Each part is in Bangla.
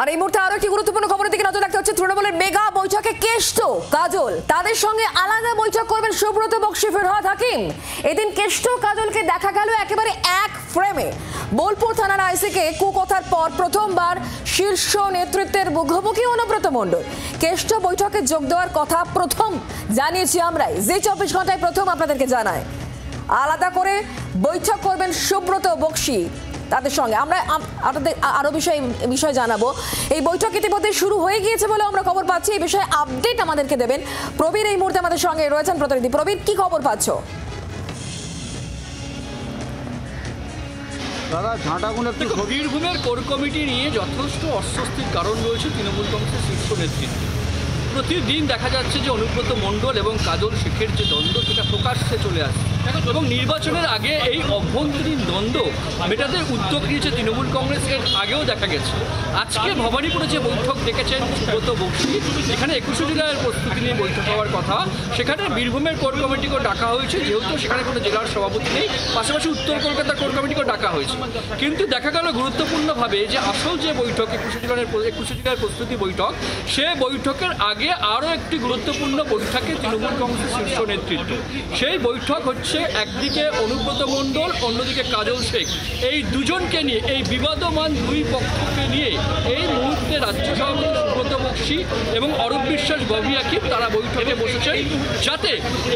আর এই মুহূর্তে আরো একটি গুরুত্বপূর্ণ খবরের দিকে নজর রাখতে হচ্ছে। তৃণমূলের মেগা বৈঠকে কেষ্ট কাজল, তাদের সঙ্গে আলাদা বৈঠক করবেন সুব্রত বক্সী, ফিরহাদ হাকিম। এদিন কেষ্ট কাজলকে দেখা গেল একেবারে এক ফ্রেমে। বোলপুর থানার আইসিকে কুকথার পর প্রথমবার শীর্ষ নেতৃত্বের মুখোমুখি অনুব্রত মণ্ডল। কেষ্ট বৈঠকে যোগ দেওয়ার কথা প্রথম জানিয়েছি আমরাই, যে 24 ঘন্টায় প্রথম আপনাদেরকে জানায়। আলাদা করে বৈঠক করবেন সুব্রত বক্সী তাদের সঙ্গে। আমরা আপনাদের আরো বিষয় জানাবো। এই বৈঠক ইতিমধ্যে শুরু হয়ে গিয়েছে বলে আমরা খবর পাচ্ছি। এই বিষয়ে আপডেট আমাদেরকে দেবেন প্রবীর। এই মুহূর্তে আমাদের সঙ্গে রয়েছেন প্রতিনিধি প্রবীর। কি খবর পাচ্ছ? বীরভূমের কোর কমিটি নিয়ে যথেষ্ট অস্বস্তির কারণ রয়েছে তৃণমূল কংগ্রেসের শীর্ষ নেতৃত্বে। প্রতিদিন দেখা যাচ্ছে যে অনুব্রত মণ্ডল এবং কাজল শেখের যে দ্বন্দ্ব সেটা প্রকাশ্যে চলে আসছে এবং নির্বাচনের আগে এই অভ্যন্তরীণ দ্বন্দ্ব মেটাতে উদ্যোগ নিয়েছে তৃণমূল কংগ্রেস। এর আগেও দেখা গেছে। আজকে ভবানীপুরে যে বৈঠক দেখেছেন সুব্রত বক্সী, যেখানে 21শে জুলাইয়ের প্রস্তুতি নিয়ে বৈঠক হওয়ার কথা, সেখানে বীরভূমের কোর কমিটিকেও ডাকা হয়েছে, যেহেতু সেখানে কোনো জেলার সভাপতি নেই। পাশাপাশি উত্তর কলকাতার কোর কমিটিকেও ডাকা হয়েছে। কিন্তু দেখা গেল গুরুত্বপূর্ণভাবে যে আসল যে বৈঠক 21শে জুলাইয়ের প্রস্তুতি বৈঠক, সে বৈঠকের আগে আরও একটি গুরুত্বপূর্ণ বৈঠকে তৃণমূল কংগ্রেসের শীর্ষ নেতৃত্ব। সেই বৈঠক হচ্ছে একদিকে অনুব্রত মণ্ডল, অন্যদিকে কাজল শেখ। এই দুজনকে নিয়ে, এই বিবাদমান দুই পক্ষকে নিয়ে এই মুহূর্তে রাজ্য সভাপতি সুব্রত বক্সী এবং অরূপ বিশ্বাস, ববি হাকিম তারা বৈঠকে বসেছেন, যাতে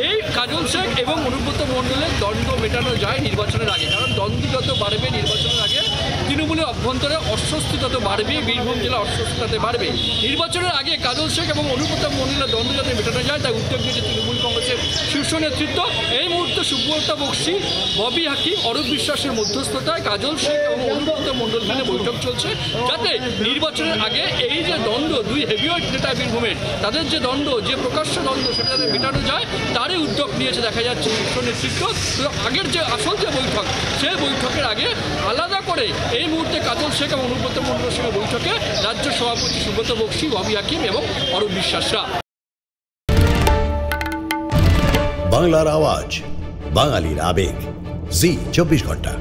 এই কাজল শেখ এবং অনুব্রত মণ্ডলের দ্বন্দ্ব মেটানো যায় নির্বাচনের আগে। কারণ দ্বন্দ্ব যত বাড়বে নির্বাচনের আগে, তৃণমূলের অভ্যন্তরে অস্বস্তি তত বাড়বে, বীরভূম জেলা অস্বস্তি তত বাড়বে। নির্বাচনের আগে কাজল শেখ এবং অনুব্রত মণ্ডলের দ্বন্দ্ব যাতে মেটানো যায় তাই উদ্যোগ নিয়েছে তৃণমূল কংগ্রেসের শীর্ষ নেতৃত্ব। এই মুহূর্তে সুব্রত বক্সী, ববি হাকিম, অরূপ বিশ্বাসের মধ্যস্থতায় কাজল শেখ এবং অনুব্রত মণ্ডল মিলে বৈঠক চলছে, যাতে নির্বাচনের আগে এই যে দ্বন্দ্ব, দুই হেভিওয়েট নেতা বীরভূমের, তাদের যে দ্বন্দ্ব, যে প্রকাশ্য দ্বন্দ্ব, সেটা যাতে মেটানো যায় তারই উদ্যোগ নিয়েছে দেখা যাচ্ছে শীর্ষ নেতৃত্ব। আগের যে আসল যে বৈঠক, সেই বৈঠকের আগে আলাদা করে এই মুহূর্তে কাজল শেখ এবং অনুব্রত মণ্ডলের সঙ্গে বৈঠকে রাজ্য সভাপতি সুব্রত বক্সী, ববি হাকিম এবং অরূপ বিশ্বাসরা। বাংলার আওয়াজ, বাঙালির আবেগ, জি 24 ঘন্টা।